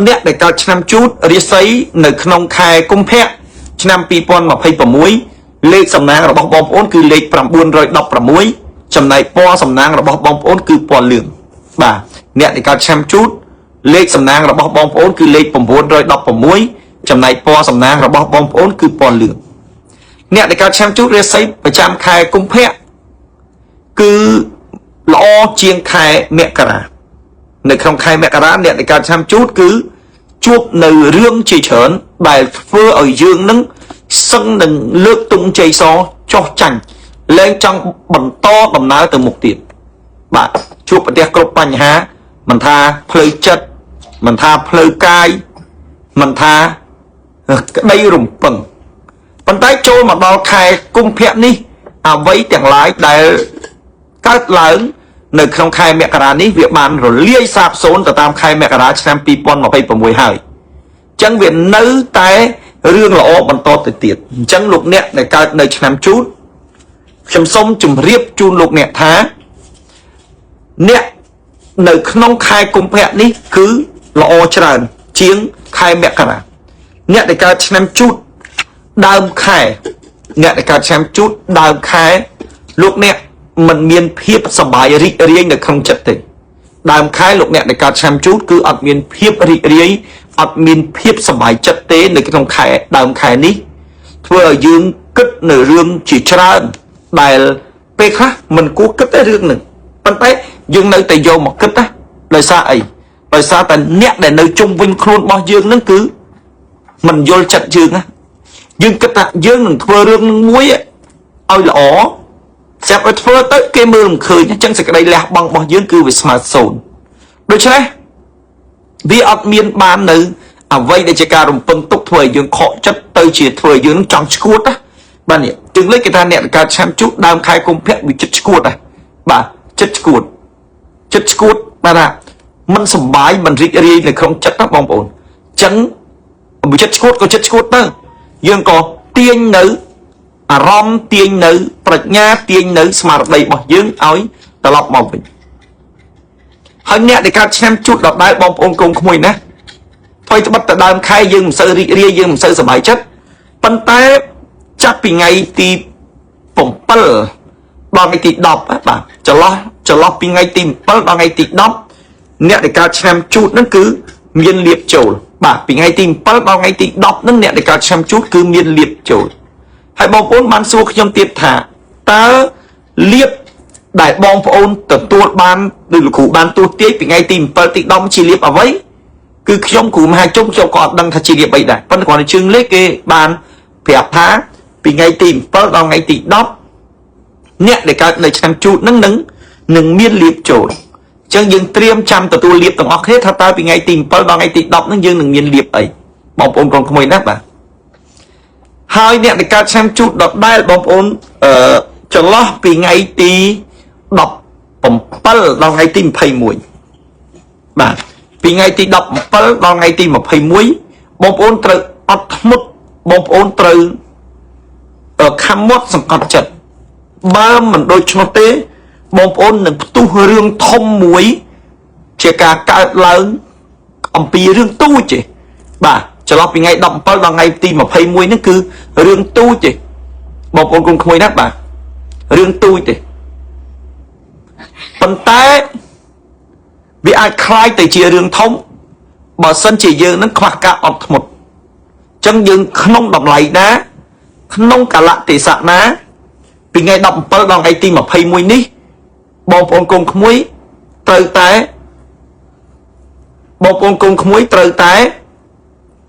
អ្នកដែលកើតឆ្នាំជូតរាសីនៅក្នុងខែកុម្ភៈឆ្នាំ2026លេខសំណាងរបស់បងប្អូនគឺលេខ916ចំណែកពណ៌សំណាងរបស់បងប្អូនគឺពណ៌លឿងបាទអ្នកដែលកើតឆ្នាំជូតលេខសំណាងរបស់បងប្អូនគឺលេខ916ចំណែកពណ៌សំណាងរបស់បងប្អូនគឺពណ៌លឿងអ្នកដែលកើតឆ្នាំជូតរាសីប្រចាំខែកុម្ភៈគឺល្អជាងខែមករានៅក្នុងខែមករាអ្នកដែលកើតឆ្នាំជូតគឺជួបនៅរឿងជាច្រើនដែលធ្វើឲ្យយើងនឹងសឹងនឹងលើកទង់ជ័យសចោះចាញ់លែងចង់បន្តដំណើរទៅមុខទៀតបាទជួបប្រទះគ្រប់បញ្ហាមិនថាផ្លូវចិត្តមិនថាផ្លូវកាយមិនថាក្តីរំពឹងប៉ុន្តែចូលមកដល់ខែកុម្ភៈនេះអ្វីទាំងឡាយដែលកើតឡើងនៅក្នុងខែមករានេះវាបានរលាយសាបសូន្យទៅតាមខែមករាឆ្នាំ2026ហើយអញ្ចឹងវានៅតែរឿងល្អបន្តទៅទៀតអញ្ចឹងលោកអ្នកដែលកើតនៅឆ្នាំជូតខ្ញុំសូមជម្រាបជូនលោកអ្នកថាអ្នកនៅក្នុងខែកុម្ភៈនេះគឺល្អច្រើនជាងខែមករាអ្នកដែលកើតឆ្នាំជូតដើមខែអ្នកដែលកើតឆ្នាំជូតដើមខែលោកអ្នកមិនមានភាពសប្បាយរីករាយនៅក្នុងចិត្តទេដើមខែលោកអ្នកដែលកើតឆ្នាំជូតគឺអត់មានភាពរីករាយអត់មានភាពសប្បាយចិត្តទេនៅក្នុងខែដើមខែនេះធ្វើឲ្យយើងគិតនៅរឿងជាច្រើនដែលពេលខ្លះមិនគួរគិតទេរឿងហ្នឹងប៉ុន្តែយើងនៅតែយកមកគិតណាដោយសារអីដោយសារតែអ្នកដែលនៅជុំវិញខ្លួនរបស់យើងហ្នឹងគឺមិនយល់ចិត្តយើងណាយើងគិតថាយើងនឹងធ្វើរឿងនឹងមួយឲ្យល្អស្រាប់ឲ្យធ្វើទៅគេមើលមិនឃើញអញ្ចឹងសេចក្តីលះបង់របស់យើងគឺវាស្មើសូន្យដូច្នេះវាអត់មានបាននៅអ្វីដែលជាការរំពឹងទុកធ្វើឲ្យយើងខកចិត្តទៅជាធ្វើឲ្យយើងចង់ឈួតណាបាទនេះជាងលេខគេថាអ្នកកើតឆ្នាំជូតដើមខែកុម្ភៈវាចិត្តឈួតណាបាទចិត្តឈួតបាទថាមិនសប្បាយមិនរីករាយនៅក្នុងចិត្តណាបងប្អូនអញ្ចឹងវាចិត្តឈួតក៏ចិត្តឈួតទៅយើងក៏ទាញនៅអារម្មណ៍ទាញនៅប្រាជ្ញាទាញនៅស្មារតីរបស់យើងឲ្យត្រឡប់មកវិញហើយអ្នកដែលកើតឆ្នាំជូតដដែលបងប្អូនកូនក្មួយណាថ្មីត្បិតតែដើមខែយើងមិនសូវរីករាយយើងមិនសូវសប្បាយចិត្តប៉ុន្តែចាប់ពីថ្ងៃទី7ដល់ថ្ងៃទី10បាទចន្លោះពីថ្ងៃទី7ដល់ថ្ងៃទី10អ្នកដែលកើតឆ្នាំជូតហ្នឹងគឺមានលៀបចូលបាទពីថ្ងៃទី7ដល់ថ្ងៃទី10ហ្នឹងអ្នកដែលកើតឆ្នាំជូតគឺមានលៀបចូលហើយបងប្អូនបានសួរខ្ញុំទៀតថាតើលៀបដែលបងប្អូនទទួលបានដោយលោកគ្រូបានទូទាយពីថ្ងៃទី7ទី10ជាលៀបអ្វីគឺខ្ញុំគ្រូមហាជុំខ្ញុំក៏អត់ដឹងថាជាលៀបអីដែរប៉ុន្តែគ្រាន់តែជើងលេខគេបានប្រាប់ថាពីថ្ងៃទី7ដល់ថ្ងៃទី10អ្នកដែលកើតនៅឆ្នាំជូតហ្នឹងនឹងមានលៀបចូលអញ្ចឹងយើងត្រៀមចាំទទួលលៀបទាំងអស់គ្នាថាតើពីថ្ងៃទី7ដល់ថ្ងៃទី10ហ្នឹងយើងនឹងមានលៀបអីបងប្អូនកូនក្មួយណាបាទហើយអ្នកដែលកើតឆ្នាំជូតដដែលបងប្អូនចន្លោះពីថ្ងៃទី17ដល់ថ្ងៃទី21បាទពីថ្ងៃទី17ដល់ថ្ងៃទី21បងប្អូនត្រូវអត់ធ្មត់បងប្អូនត្រូវខំមាត់សង្កត់ចិត្តបើមិនដូច្នោះទេបងប្អូននឹងផ្ទុះរឿងធំមួយជាការកើតឡើងអំពីរឿងទូចទេបាទចន្លោះពីថ្ងៃ17ដល់ថ្ងៃទី21ហ្នឹងគឺរឿងទូចទេបងប្អូនកូនក្មួយណាបាទរឿងទូចទេប៉ុន្តែវាអាចคล้ายទៅជារឿងធំបើសិនជាយើងនឹងខ្វះការអត់ធ្មត់អញ្ចឹងយើងក្នុងតម្លៃណាក្នុងកលៈទេសៈណាពីថ្ងៃ17ដល់ថ្ងៃទី21នេះបងប្អូនកូនក្មួយត្រូវតែ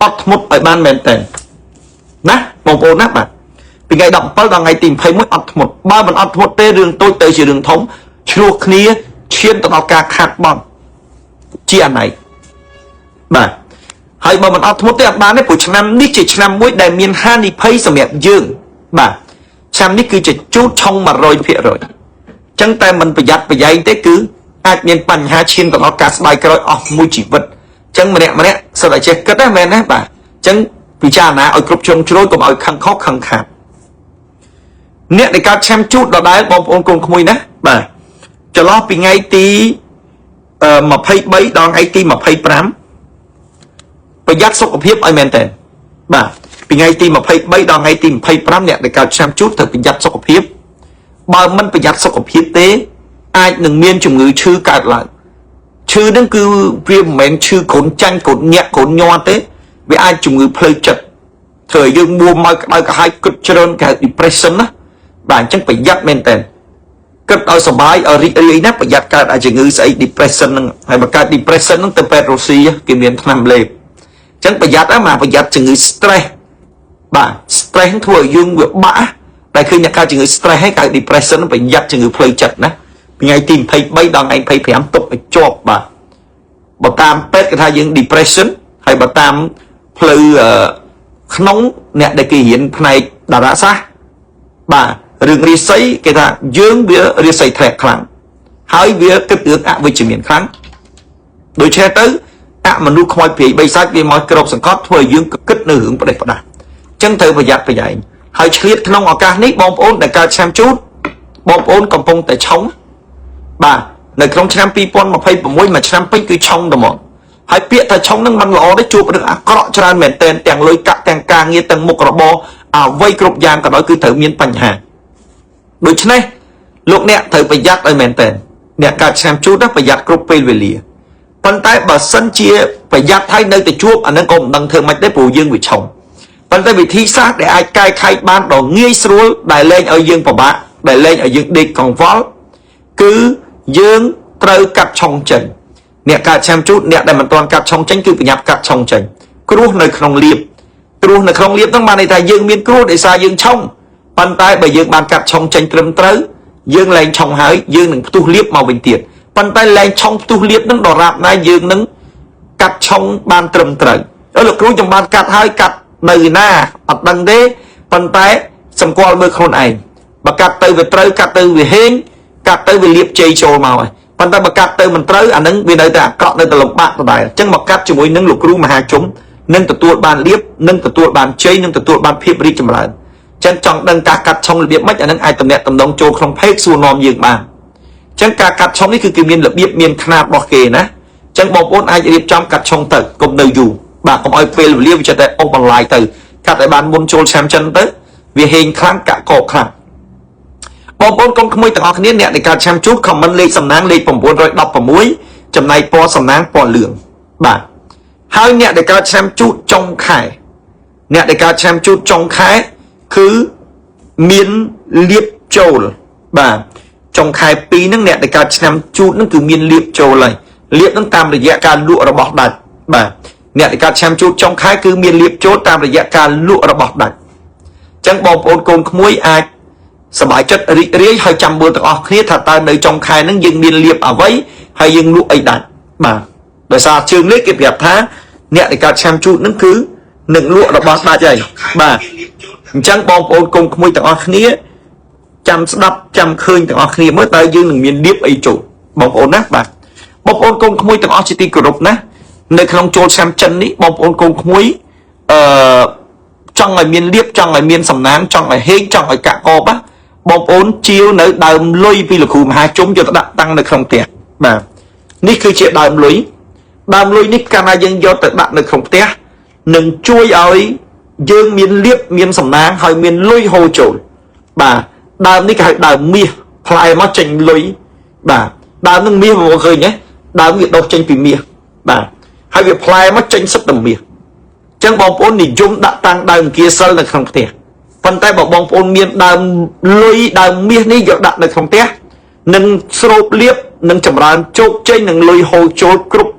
អត់ធ្មត់ឲ្យបានមែនតើណាបងប្អូនណាបាទពីថ្ងៃ17ដល់ថ្ងៃទី21អត់ធ្មត់បើមិនអត់ធ្មត់ទេរឿងតូចទៅជារឿងធំឆ្លោះគ្នាឈានទៅដល់ការខាតបង់ជាអណ័យបាទហើយបើមិនអត់ធ្មត់ទេអត់បានទេព្រោះឆ្នាំនេះជាឆ្នាំមួយដែលមានហានិភ័យសម្រាប់យើងបាទឆ្នាំនេះគឺជាជូតឆុង 100% អញ្ចឹងតែមិនប្រយ័ត្នប្រយែងទេគឺអាចមានបញ្ហាឈានទៅដល់ការស្ដាយក្រោយអស់មួយជីវិតអញ្ចឹងម្នាក់សិតតែចេះគិតណាមែនណាបាទអញ្ចឹងពិចារណាឲ្យគ្រប់ជ្រុងជ្រោយកុំឲ្យខឹងខុសខឹងខាតអ្នកដែលកើតឆ្នាំជូតដដែលបងប្អូនកូនក្មួយណាបាទចន្លោះពីថ្ងៃទី23ដល់ថ្ងៃទី25 ប្រយ័ត្នសុខភាពឲ្យមែនតើបាទពីថ្ងៃទី23ដល់ថ្ងៃទី25អ្នកដែលកើតឆ្នាំជូតត្រូវប្រយ័ត្នសុខភាពបើមិនប្រយ័ត្នសុខភាពទេអាចនឹងមានជំងឺឈឺកើតឡើងឈឺហ្នឹងគឺវាមិនមែនឈឺគ្រុនចាញ់គ្រុនញាក់គ្រុនញ័រទេវាអាចជំងឺផ្លូវចិត្តធ្វើឲ្យយើងមួម៉ៅក្តៅក្រហាយគិតច្រើនគេហៅ depression ណាបាទអញ្ចឹងប្រយ័ត្នមែនតើគិតឲ្យសុបាយឲ្យរីករាយណាប្រយ័ត្នកើតឲ្យជំងឺស្អី depression ហ្នឹងហើយបើកើត depression ហ្នឹងទៅពេទ្យរុស្ស៊ីគេមានថ្នាំលេបអញ្ចឹងប្រយ័ត្នណាប្រយ័ត្នជំងឺ stress បាទ stress ធ្វើឲ្យយើងវាបាក់តែឃើញអ្នកកើតជំងឺ stress ហើយកើត depression ប្រយ័ត្នជំងឺផ្លូវចិត្តណាថ្ងៃទី23ដល់ថ្ងៃ25ទុកឲ្យជាប់បាទបើតាមពេទ្យគេថាយើង depression ហើយបើតាមផ្លូវក្នុងអ្នកដែលគេរៀនផ្នែកតារាសាស្ត្របាទរឿងរាសីគេថាយើងវារាសីធ្លាក់ខ្លាំងហើយវាគិតរឿងអវិជ្ជមានខ្លាំងដូច្នេះទៅអមនុស្សខ្មោចព្រាយបីសាច់វាមកក្របសង្កត់ធ្វើឲ្យយើងគិតនៅរឿងផ្ដេសផ្ដាស់អញ្ចឹងត្រូវប្រយ័ត្នប្រយែងហើយឆ្លៀតក្នុងឱកាសនេះបងប្អូនដែលកើតឆ្នាំជូតបងប្អូនកំពុងតែឆុងបាទនៅក្នុងឆ្នាំ2026មួយឆ្នាំពេញគឺឆុងតែមកហើយពាក្យថាឆុងនឹងមិនល្អទេជួបរឿងអាក្រក់ច្រើនមែនទែនទាំងលុយកាក់ទាំងការងារទាំងមុខរបរអ្វីគ្រប់យ៉ាងក៏ដោយគឺត្រូវមានបញ្ហាដូច្នេះលោកអ្នកត្រូវប្រយ័ត្នឲ្យមែនទែនអ្នកកើតឆ្នាំជូតប្រយ័ត្នគ្រប់ពេលវេលាប៉ុន្តែបើសិនជាប្រយ័ត្នហើយនៅតែជួបអានឹងក៏មិនដឹងធ្វើម៉េចទេព្រោះយើងវាឆុងប៉ុន្តែវិធីសាស្ត្រដែលអាចកែខៃបានដ៏ងាយស្រួលដែលលែងឲ្យយើងពិបាកដែលលែងឲ្យយើងដេកកង្វល់គឺយើងត្រូវកាត់ឆុងចេញអ្នកកើតឆ្នាំជូតអ្នកដែលមិនទាន់កាត់ឆុងចេញគឺប្រញាប់កាត់ឆុងចេញគ្រោះនៅក្នុងលៀបគ្រោះនៅក្នុងលៀបហ្នឹងបានន័យថាយើងមានគ្រោះដោយសារយើងឆុងប៉ុន្តែបើយើងបានកាត់ឆុងចេញត្រឹមត្រូវយើងលែងឆុងហើយយើងនឹងផ្ទុះលៀបមកវិញទៀតប៉ុន្តែលែងឆុងផ្ទុះលៀបហ្នឹងដរាបណាយើងនឹងកាត់ឆុងបានត្រឹមត្រូវលោកគ្រូខ្ញុំបានកាត់ហើយកាត់នៅណាអត់ដឹងទេប៉ុន្តែសម្គាល់មើលខ្លួនឯងបើកាត់ទៅវាត្រូវកាត់ទៅវាហេងកាត់ទៅវាលៀបជ័យចូលមកហើយប៉ុន្តែបើកាត់ទៅមិនត្រូវអានឹងវានៅតែអាក្រក់នៅតែលំបាកដដែលអញ្ចឹងមកកាត់ជាមួយនឹងលោកគ្រូមហាជុំនឹងទទួលបានលៀបនឹងទទួលបានជ័យនឹងទទួលបានភាពរីកចម្រើនអញ្ចឹងចង់ដឹងការកាត់ឆុងរបៀបម៉េចអានឹងអាចតំណាក់តំណងចូលក្នុងเพจសួរនាំយើងបានអញ្ចឹងការកាត់ឆុងនេះគឺគេមានរបៀបមានຂ្នាតរបស់គេណាអញ្ចឹងបងប្អូនអាចរៀបចំកាត់ឆុងទៅកុំនៅយូរបាទកុំឲ្យពេលវេលាវាចិត្តតែអូសបន្លាយទៅកាត់ឲ្យបានមុនចូលឆ្នាំចិនទៅវាហេងខ្លាំងកាក់កោខ្លាំងបងប្អូនកុំក្មួយទាំងអស់គ្នាអ្នកដែលកើតឆ្នាំជូតខមមិនលេខសំណាងលេខ916ចំណែកពណ៌សំណាងពណ៌លឿងបាទហើយអ្នកដែលកើតឆ្នាំជូតចុងខែអ្នកដែលកើតឆ្នាំជូតចុងខែគឺមានលៀបចូលបាទចុងខែ2ហ្នឹងអ្នកដែលកើតឆ្នាំជូតហ្នឹងគឺមានលៀបចូលហើយលៀបហ្នឹងតាមរយៈការលក់របស់ដាច់បាទអ្នកដែលកើតឆ្នាំជូតចុងខែគឺមានលៀបចូលតាមរយៈការលក់របស់ដាច់អញ្ចឹងបងប្អូនកូនក្មួយអាចសប្បាយចិត្តរីករាយហើយចាំមើលទាំងអស់គ្នាថាតើនៅចុងខែហ្នឹងយើងមានលៀបអ្វីហើយយើងលក់អីដាច់បាទដោយសារជើងនេះគេប្រាប់ថាអ្នកដែលកើតឆ្នាំជូតហ្នឹងគឺនឹងលក់របស់ដាច់ហើយបាទអញ្ចឹងបងប្អូនកូនក្មួយទាំងអស់គ្នាចាំស្ដាប់ចាំឃើញទាំងអស់គ្នាមើលតើយើងនឹងមានលៀបអីចូលបងប្អូនណាបាទបងប្អូនកូនក្មួយទាំងអស់ជាទីគោរពណានៅក្នុងចូលឆ្នាំចិននេះបងប្អូនកូនក្មួយចង់ឲ្យមានលៀបចង់ឲ្យមានសំណាងចង់ឲ្យហេងចង់ឲ្យកាក់កបបងប្អូនជាវនៅដើមលុយពីលោកគ្រូមហាជុំយកទៅដាក់តាំងនៅក្នុងផ្ទះបាទនេះគឺជាដើមលុយនេះកាលណាយើងយកទៅដាក់នៅក្នុងផ្ទះនឹងជួយឲ្យយើងមានលៀបមានសំណាងហើយមានលុយហូរចូលបាទដើមនេះគេហៅដើមមាសផ្លែមកចេញលុយបាទដើមនឹងមាសមកឃើញទេដើមវាដុះចេញពីមាសបាទហើយវាផ្លែមកចេញសិតតែមាសអញ្ចឹងបងប្អូននិយមដាក់តាំងដើមគៀសិលនៅក្នុងផ្ទះប៉ុន្តែបើបងប្អូនមានដើមលុយដើមមាសនេះយកដាក់នៅក្នុងផ្ទះនឹងស្រូបលៀបនឹងចម្រើនជោគជ័យនឹងលុយហូរចូលគ្រប់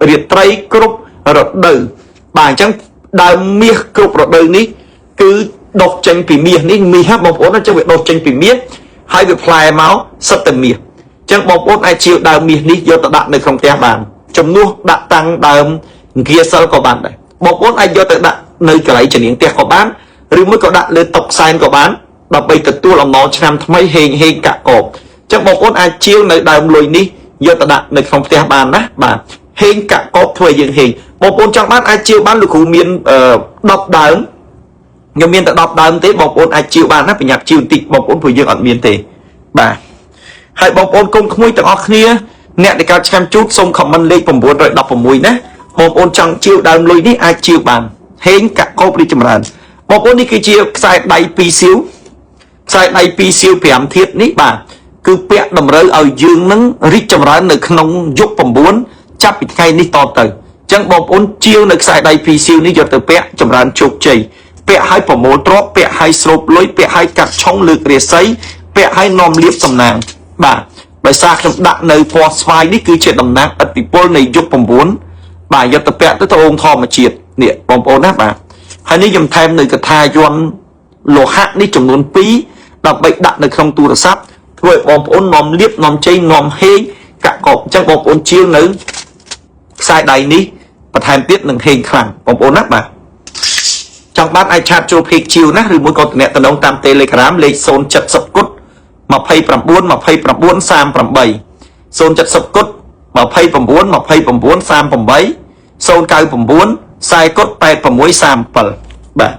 រាត្រីគ្រប់រដូវបាទអញ្ចឹងដើមមាសគ្រប់រដូវនេះគឺដុះចេញពីមាសនេះមាសបងប្អូនអញ្ចឹងវាដុះចេញពីមាសហើយវាផ្លែមកសិតតែមាសអញ្ចឹងបងប្អូនអាចជាដើមមាសនេះយកទៅដាក់នៅក្នុងផ្ទះបានជំនួសដាក់តាំងដើមគៀសិលក៏បានដែរបងប្អូនអាចយកទៅដាក់នៅកន្លែងជំនាងផ្ទះក៏បានឬមួយក៏ដាក់លើតុខ្សែនក៏បានដើម្បីទទួលអំណរឆ្នាំថ្មីហេងកាក់កបអញ្ចឹងបងប្អូនអាចជាវនៅដើមលុយនេះយកទៅដាក់នៅក្នុងផ្ទះបានណាបាទហេងកាក់កបធ្វើឲ្យយើងហេងបងប្អូនចង់បានអាចជាវបានលោកគ្រូមាន10ដើមខ្ញុំមានតែ10ដើមទេបងប្អូនអាចជាវបានណាប្រញាប់ជាវបន្តិចបងប្អូនព្រោះយើងអត់មានទេបាទហើយបងប្អូនកូនក្មួយទាំងអស់គ្នាអ្នកដែលកើតឆ្នាំជូតសូមខមមិនលេខ916ណា បងប្អូនចង់ជាវដើមលុយនេះអាចជាវបានហេងកាក់កោបរីចម្រើនបងប្អូននេះគឺជាខ្សែដៃ2សៀវខ្សែដៃ2សៀវ5ធាតុនេះបាទគឺពាក់តម្រូវឲ្យយើងនឹងរីកចម្រើននៅក្នុងយុគ9ចាប់ពីថ្ងៃនេះតទៅអញ្ចឹងបងប្អូនជាវនៅខ្សែដៃ2សៀវនេះយកទៅពាក់ចម្រើនជោគជ័យពាក់ឲ្យប្រមូលទ្រព្យពាក់ឲ្យស្រូបលុយពាក់ឲ្យកាត់ឆុងលើករាសីពាក់ឲ្យនាំលៀបសំណាងបាទដោយសារខ្ញុំដាក់នៅពណ៌ស្វាយនេះគឺជាតំណាងឥទ្ធិពលនៃយុគ9បាទយកទៅពាក់ទៅត្អូងធម្មជាតិនេះបងប្អូនណាបាទហើយនេះខ្ញុំថែមនៅកថាយន្តលោហៈនេះចំនួន2ដើម្បីដាក់នៅក្នុងទូរស័ព្ទធ្វើឲ្យបងប្អូននាំលៀបនាំជ័យនាំហេងកាក់កបអញ្ចឹងបងប្អូនជាវនៅខ្សែដៃនេះបន្ថែមទៀតនឹងហេងខ្លាំងបងប្អូនណាបាទចង់បានអាចឆាតចូលเพจជាវណាឬមួយក៏ទំនាក់ទំនងតាម Telegram លេខ070គុត29 29 38 070គុត29 29 38 099 40គុត8637បាទ